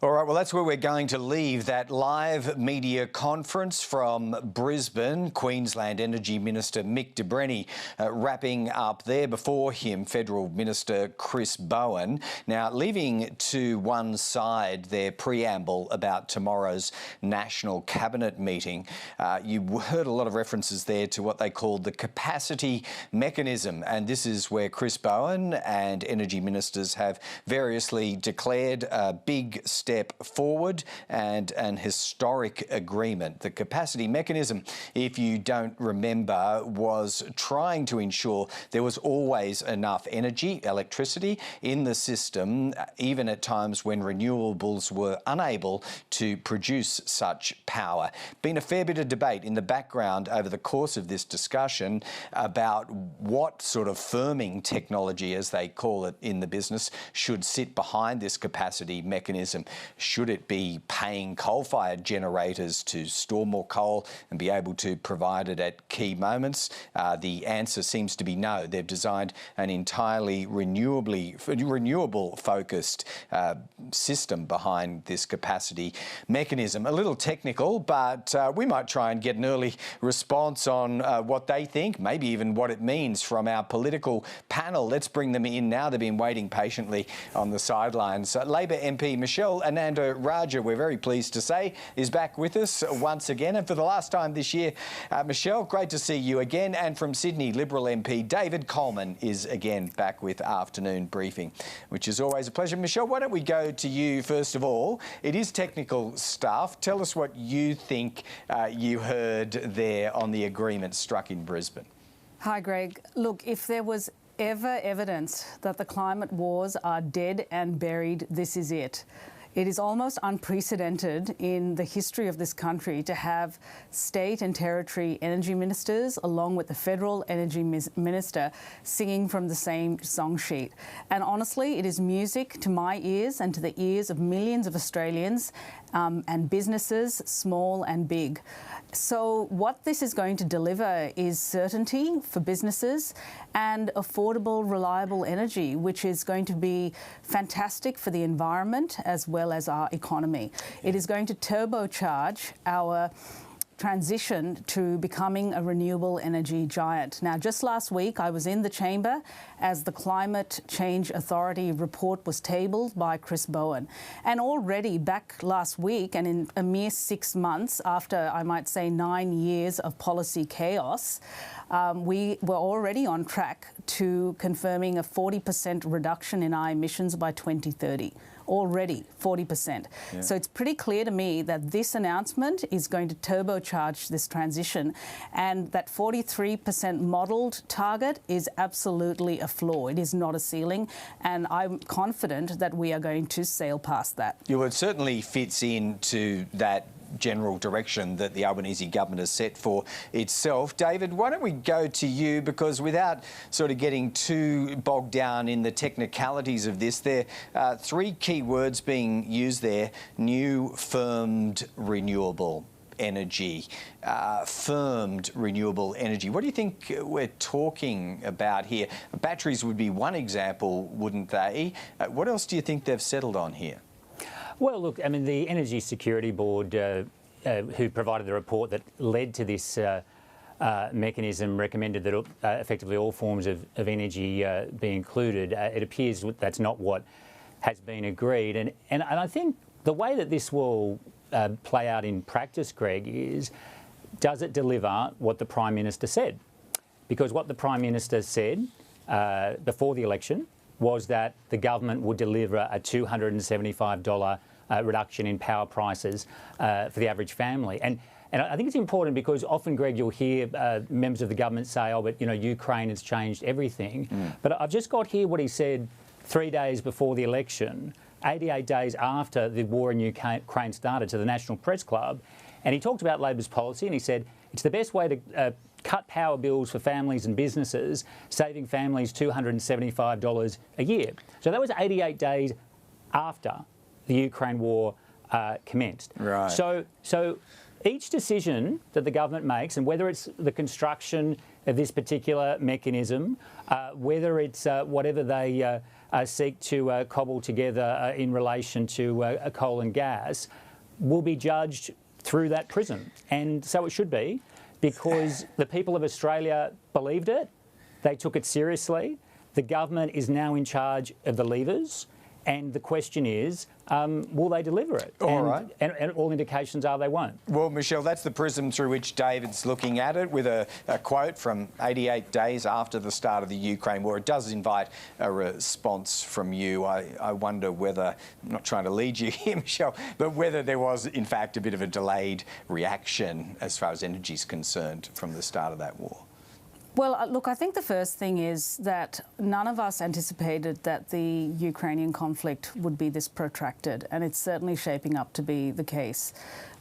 All right, well, that's where we're going to leave that live media conference from Brisbane. Queensland Energy Minister Mick de Brenni wrapping up there. Before him, Federal Minister Chris Bowen. Now, leaving to one side their preamble about tomorrow's National Cabinet meeting, you heard a lot of references there to what they called the capacity mechanism. And this is where Chris Bowen and energy ministers have variously declared a big step forward and an historic agreement. The capacity mechanism, if you don't remember, was trying to ensure there was always enough energy, electricity, in the system, even at times when renewables were unable to produce such power. Been a fair bit of debate in the background over the course of this discussion about what sort of firming technology, as they call it in the business, should sit behind this capacity mechanism. Should it be paying coal-fired generators to store more coal and be able to provide it at key moments? The answer seems to be no. They've designed an entirely renewable-focused system behind this capacity mechanism. A little technical, but we might try and get an early response on what they think, maybe even what it means from our political panel. Let's bring them in now. They've been waiting patiently on the sidelines. Labor MP Michelle Ananda-Rajah, we're very pleased to say, is back with us once again, and for the last time this year. Michelle, great to see you again. And from Sydney, Liberal MP David Coleman is again back with afternoon briefing, which is always a pleasure. Michelle, why don't we go to you first of all? It is technical stuff. Tell us what you think you heard there on the agreement struck in Brisbane. Hi, Greg. Look, if there was ever evidence that the climate wars are dead and buried, this is it. It is almost unprecedented in the history of this country to have state and territory energy ministers along with the federal energy minister singing from the same song sheet. And honestly, it is music to my ears and to the ears of millions of Australians and businesses, small and big. So what this is going to deliver is certainty for businesses and affordable, reliable energy, which is going to be fantastic for the environment as well as our economy. It is going to turbocharge our transition to becoming a renewable energy giant. Now, just last week, I was in the chamber as the Climate Change Authority report was tabled by Chris Bowen. And already back last week, and in a mere 6 months after, I might say, 9 years of policy chaos, we were already on track to confirming a 40% reduction in our emissions by 2030. Already 40%. Yeah. So it's pretty clear to me that this announcement is going to turbocharge this transition, and that 43% modelled target is absolutely a floor. It is not a ceiling, and I'm confident that we are going to sail past that. Yeah, it certainly fits into that general direction that the Albanese government has set for itself. David, why don't we go to you, because without sort of getting too bogged down in the technicalities of this, there are three key words being used there: new, firmed, renewable energy. Firmed renewable energy. What do you think we're talking about here? Batteries would be one example, wouldn't they? What else do you think they've settled on here? Well, look, I mean, the Energy Security Board, who provided the report that led to this mechanism, recommended that effectively all forms of energy be included. It appears that's not what has been agreed. And I think the way that this will play out in practice, Greg, is, does it deliver what the Prime Minister said? Because what the Prime Minister said before the election was that the government would deliver a $275 reduction in power prices for the average family. And I think it's important because often, Greg, you'll hear members of the government say, oh, but, you know, Ukraine has changed everything. But I've just got here what he said 3 days before the election, 88 days after the war in Ukraine started, to the National Press Club. And he talked about Labor's policy, and he said it's the best way to cut power bills for families and businesses, saving families $275 a year. So that was 88 days after the Ukraine war commenced. Right. So each decision that the government makes, and whether it's the construction of this particular mechanism, whether it's whatever they seek to cobble together in relation to coal and gas will be judged through that prism. And so it should be, because the people of Australia believed it, they took it seriously. The government is now in charge of the levers. And the question is, will they deliver it? All right. And all indications are they won't. Well, Michelle, that's the prism through which David's looking at it, with a quote from 88 days after the start of the Ukraine war. It does invite a response from you. I wonder whether, I'm not trying to lead you here, Michelle, but whether there was, in fact, a bit of a delayed reaction as far as energy is concerned from the start of that war. Well, look, I think the first thing is that none of us anticipated that the Ukrainian conflict would be this protracted, and it's certainly shaping up to be the case,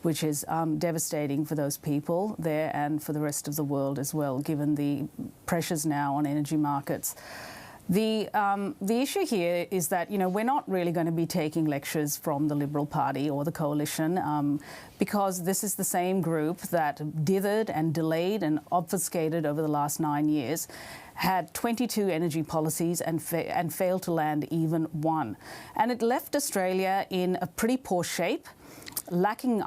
which is devastating for those people there and for the rest of the world as well, given the pressures now on energy markets. The issue here is that, we're not really going to be taking lectures from the Liberal Party or the coalition, because this is the same group that dithered and delayed and obfuscated over the last 9 years, had 22 energy policies and failed to land even one. And it left Australia in a pretty poor shape, lacking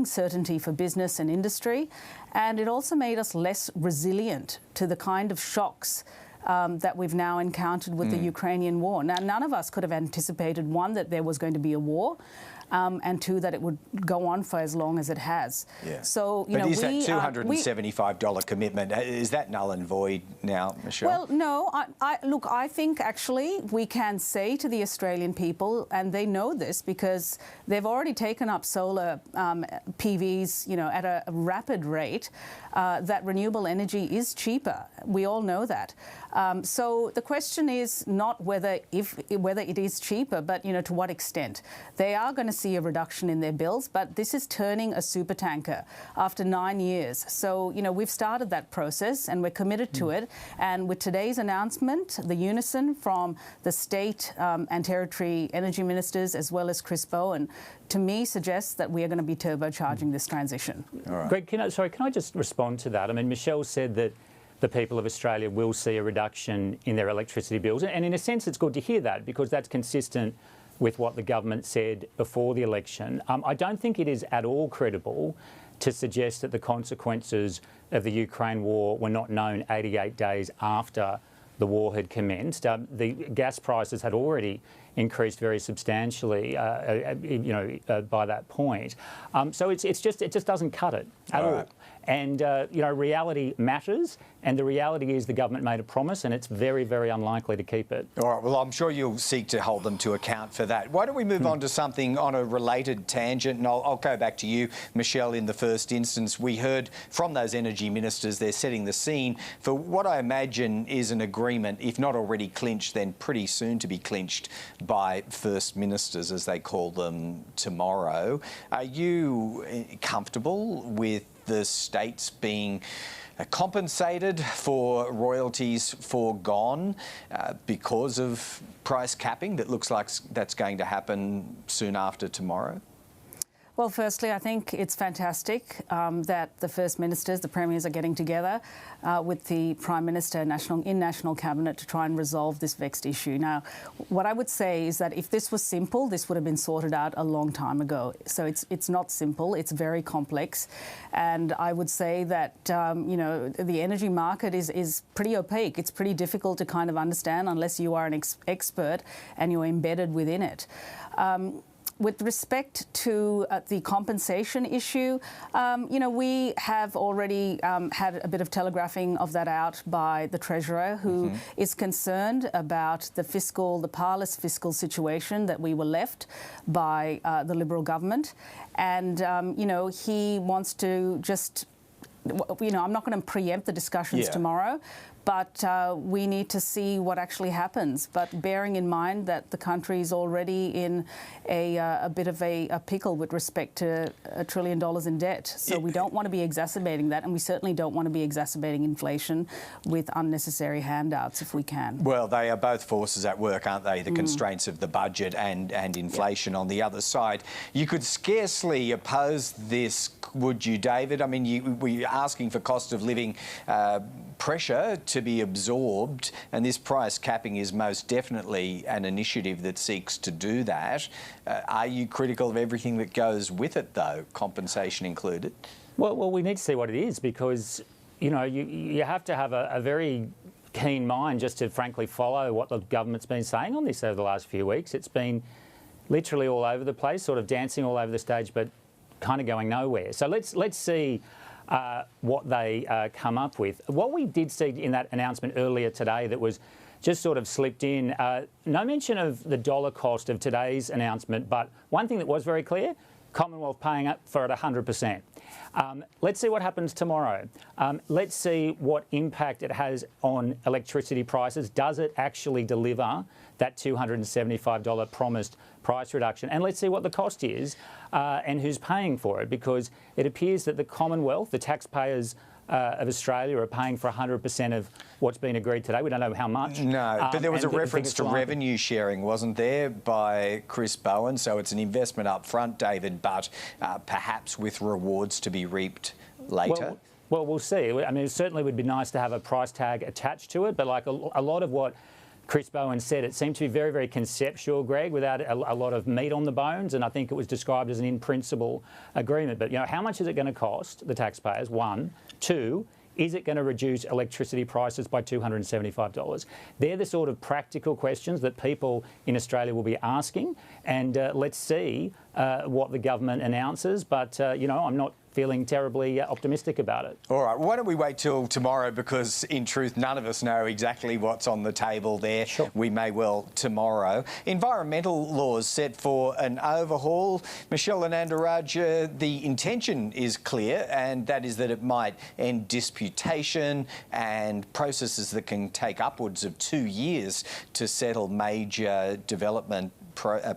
certainty for business and industry, and it also made us less resilient to the kind of shocks that we've now encountered with the Ukrainian war. Now, none of us could have anticipated, one, that there was going to be a war, and two, that it would go on for as long as it has. Yeah. So, but is that $275 commitment, is that null and void now, Michelle? Well, no. Look, I think actually we can say to the Australian people, and they know this because they've already taken up solar PVs, at a rapid rate, that renewable energy is cheaper. We all know that. So the question is not whether it is cheaper, but to what extent. They are going to see a reduction in their bills, but this is turning a supertanker after 9 years. So we've started that process and we're committed to it. And with today's announcement, the unison from the state and territory energy ministers as well as Chris Bowen, to me suggests that we are going to be turbocharging this transition. All right. Greg, can I just respond to that? I mean, Michelle said that the people of Australia will see a reduction in their electricity bills. And in a sense, it's good to hear that, because that's consistent with what the government said before the election. I don't think it is at all credible to suggest that the consequences of the Ukraine war were not known 88 days after the war had commenced. The gas prices had already increased very substantially, by that point. So it just doesn't cut it at all. And reality matters, and the reality is the government made a promise, and it's very, very unlikely to keep it. All right. Well, I'm sure you'll seek to hold them to account for that. Why don't we move on to something on a related tangent, and I'll go back to you, Michelle, in the first instance. We heard from those energy ministers, they're setting the scene for what I imagine is an agreement, if not already clinched, then pretty soon to be clinched by First Ministers, as they call them, tomorrow. Are you comfortable with the states being compensated for royalties foregone because of price capping that looks like that's going to happen soon after tomorrow? Well, firstly, I think it's fantastic that the First Ministers, the Premiers, are getting together with the Prime Minister in National Cabinet to try and resolve this vexed issue. Now, what I would say is that if this was simple, this would have been sorted out a long time ago. So it's not simple, it's very complex. And I would say that, the energy market is pretty opaque. It's pretty difficult to kind of understand unless you are an expert and you're embedded within it. With respect to the compensation issue, we have already had a bit of telegraphing of that out by the Treasurer, who is concerned about the parlous fiscal situation that we were left by the Liberal government. And, he wants to just, I'm not going to preempt the discussions tomorrow, but we need to see what actually happens. But bearing in mind that the country is already in a bit of a pickle with respect to $1 trillion in debt. So we don't want to be exacerbating that, and we certainly don't want to be exacerbating inflation with unnecessary handouts if we can. Well, they are both forces at work, aren't they? The constraints of the budget and inflation on the other side. You could scarcely oppose this, would you, David? I mean, we're asking for cost of living pressure to be absorbed, and this price capping is most definitely an initiative that seeks to do that. Are you critical of everything that goes with it, though, compensation included? Well, we need to see what it is, because, you know, you have to have a very keen mind just to frankly follow what the government's been saying on this over the last few weeks. It's been literally all over the place, sort of dancing all over the stage, but kind of going nowhere. So let's see what they come up with. What we did see in that announcement earlier today that was just sort of slipped in, no mention of the dollar cost of today's announcement, but one thing that was very clear, Commonwealth paying up for it 100%. Let's see what happens tomorrow. Let's see what impact it has on electricity prices. Does it actually deliver that $275 promised price reduction? And let's see what the cost is and who's paying for it, because it appears that the Commonwealth, the taxpayers of Australia, are paying for 100% of what's been agreed today. We don't know how much. No, but there was a reference to revenue sharing, wasn't there, by Chris Bowen? So it's an investment up front, David, but perhaps with rewards to be reaped later. Well, we'll see. I mean, it certainly would be nice to have a price tag attached to it, but like a lot of what Chris Bowen said, it seemed to be very, very conceptual, Greg, without a lot of meat on the bones, and I think it was described as an in-principle agreement. But, you know, how much is it going to cost the taxpayers? One. Two, is it going to reduce electricity prices by $275? They're the sort of practical questions that people in Australia will be asking, and let's see what the government announces. But, you know, I'm not feeling terribly optimistic about it. All right, why don't we wait till tomorrow, because in truth none of us know exactly what's on the table there. Sure. We may well tomorrow. Environmental laws set for an overhaul. Michelle Ananda-Rajah, the intention is clear, and that is that it might end disputation and processes that can take upwards of 2 years to settle major development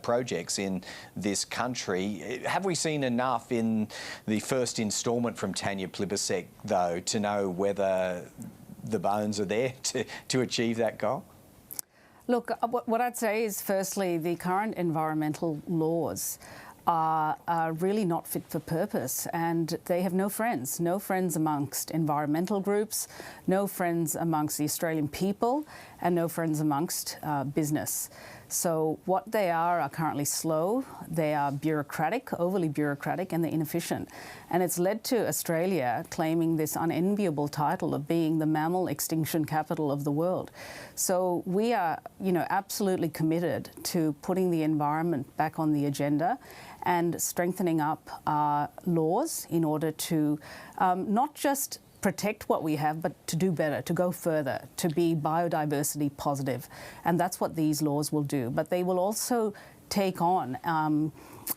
projects in this country. Have we seen enough in the first instalment from Tanya Plibersek, though, to know whether the bones are there to achieve that goal? Look, what I'd say is, firstly, the current environmental laws are really not fit for purpose, and they have no friends amongst environmental groups, no friends amongst the Australian people, and no friends amongst business. So what they are currently slow, they are bureaucratic, overly bureaucratic, and they're inefficient. And it's led to Australia claiming this unenviable title of being the mammal extinction capital of the world. So we are, you know, absolutely committed to putting the environment back on the agenda and strengthening up our laws in order to not just protect what we have, but to do better, to go further, to be biodiversity positive. And that's what these laws will do. But they will also take on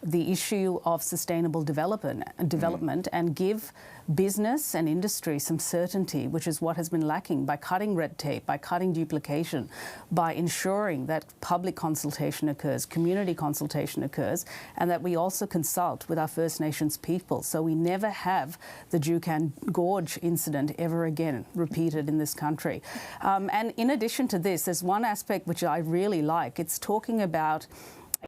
the issue of sustainable development and give business and industry some certainty, which is what has been lacking, by cutting red tape, by cutting duplication, by ensuring that public consultation occurs, community consultation occurs, and that we also consult with our First Nations people, so we never have the Juukan Gorge incident ever again repeated in this country. And in addition to this, there's one aspect which I really like. It's talking about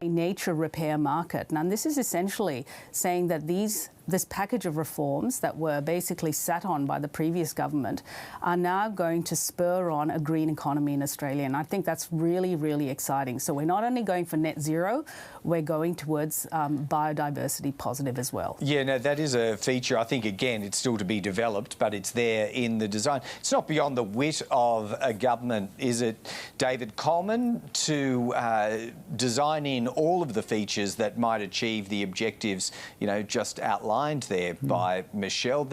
a nature repair market. Now, this is essentially saying that this package of reforms that were basically sat on by the previous government are now going to spur on a green economy in Australia. And I think that's really, really exciting. So we're not only going for net zero, we're going towards biodiversity positive as well. Yeah, no, that is a feature. I think, again, it's still to be developed, but it's there in the design. It's not beyond the wit of a government, is it, David Coleman, to design in all of the features that might achieve the objectives, you know, just outlined there by Michelle.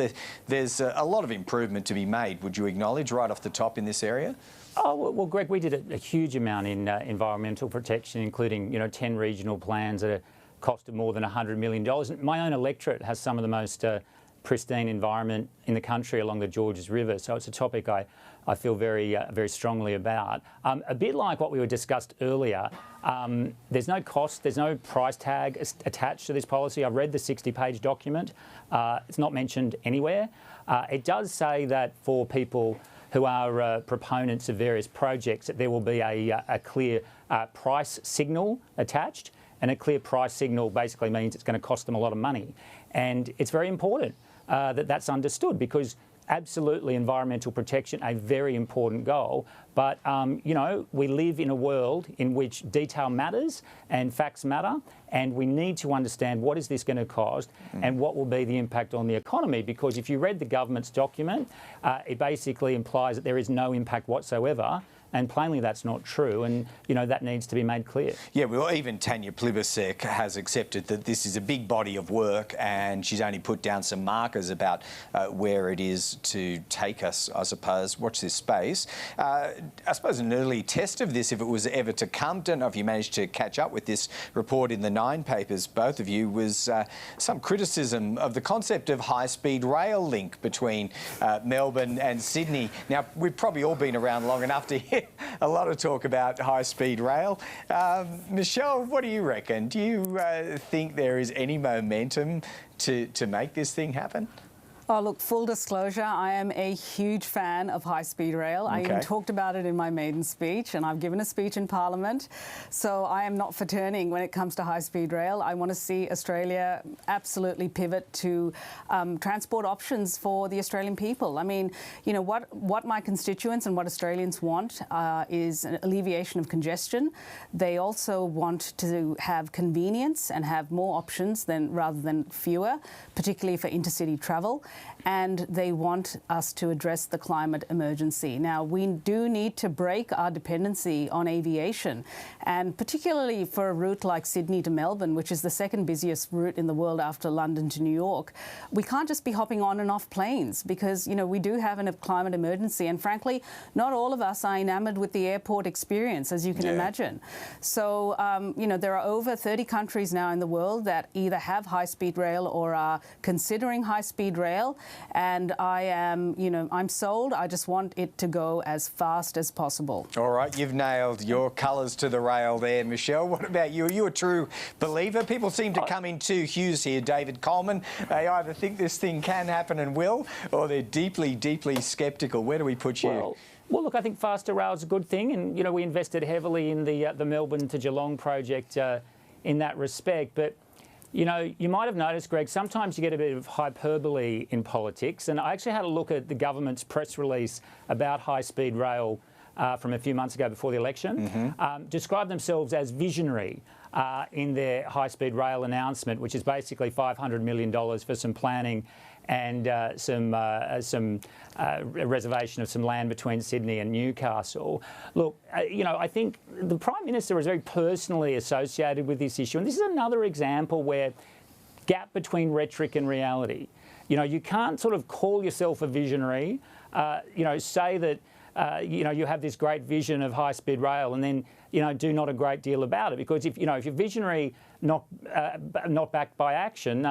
There's a lot of improvement to be made, would you acknowledge, right off the top in this area? Oh, well, Greg, we did a huge amount in environmental protection, including, you know, 10 regional plans at a cost of more than $100 million. My own electorate has some of the most pristine environment in the country along the Georges River, so it's a topic I feel very strongly about. A bit like what we were discussed earlier, there's no cost, there's no price tag attached to this policy. I've read the 60-page document. It's not mentioned anywhere. It does say that for people who are proponents of various projects, that there will be a clear price signal attached, and a clear price signal basically means it's going to cost them a lot of money. And it's very important that that's understood, because absolutely environmental protection a very important goal, but you know, we live in a world in which detail matters and facts matter, and we need to understand what is this going to cost and what will be the impact on the economy, because if you read the government's document, it basically implies that there is no impact whatsoever. And plainly that's not true, and you know that needs to be made clear. Yeah, well, even Tanya Plibersek has accepted that this is a big body of work, and she's only put down some markers about where it is to take us, I suppose. Watch this space. I suppose an early test of this, if it was ever to come, don't know if you managed to catch up with this report in the Nine papers, both of you, was some criticism of the concept of high-speed rail link between Melbourne and Sydney. Now, we've probably all been around long enough to hear a lot of talk about high-speed rail. Michelle, what do you reckon? Do you think there is any momentum to make this thing happen? Oh, look, full disclosure, I am a huge fan of high-speed rail. I even talked about it in my maiden speech, and I've given a speech in Parliament. So I am not for turning when it comes to high-speed rail. I want to see Australia absolutely pivot to transport options for the Australian people. I mean, you know, what my constituents and what Australians want is an alleviation of congestion. They also want to have convenience and have more options rather than fewer, particularly for intercity travel. And they want us to address the climate emergency. Now, we do need to break our dependency on aviation, and particularly for a route like Sydney to Melbourne, which is the second busiest route in the world after London to New York. We can't just be hopping on and off planes because, you know, we do have a climate emergency, and frankly, not all of us are enamoured with the airport experience, as you can imagine. So, you know, there are over 30 countries now in the world that either have high-speed rail or are considering high-speed rail. And I am, you know, I'm sold. I just want it to go as fast as possible. All right, you've nailed your colours to the rail there, Michelle. What about you? Are you a true believer? People seem to come in two hues here, David Coleman. They either think this thing can happen and will, or they're deeply, deeply sceptical. Where do we put you? Well, look, I think faster rail is a good thing, and you know we invested heavily in the Melbourne to Geelong project in that respect, but. You know, you might have noticed, Greg, sometimes you get a bit of hyperbole in politics, and I actually had a look at the government's press release about high-speed rail from a few months ago before the election, described themselves as visionary in their high-speed rail announcement, which is basically $500 million for some planning and some reservation of some land between Sydney and Newcastle. Look, you know, I think the Prime Minister is very personally associated with this issue, and this is another example where gap between rhetoric and reality. You know, you can't sort of call yourself a visionary, you know, say that you know, you have this great vision of high-speed rail and then, you know, do not a great deal about it, because if, you know, if you're visionary not backed by action,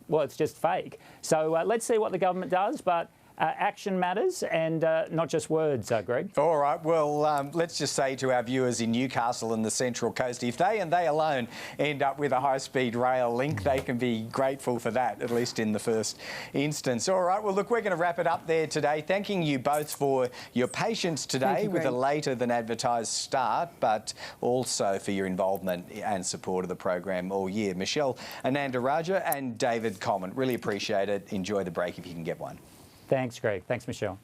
well, it's just fake. So let's see what the government does, but action matters and not just words, Greg. All right, well, let's just say to our viewers in Newcastle and the Central Coast, if they and they alone end up with a high-speed rail link, they can be grateful for that, at least in the first instance. All right, well, look, we're going to wrap it up there today. Thanking you both for your patience today with a later than advertised start, but also for your involvement and support of the program all year. Michelle Ananda-Rajah and David Coleman, really appreciate it. Enjoy the break if you can get one. Thanks, Greg. Thanks, Michelle.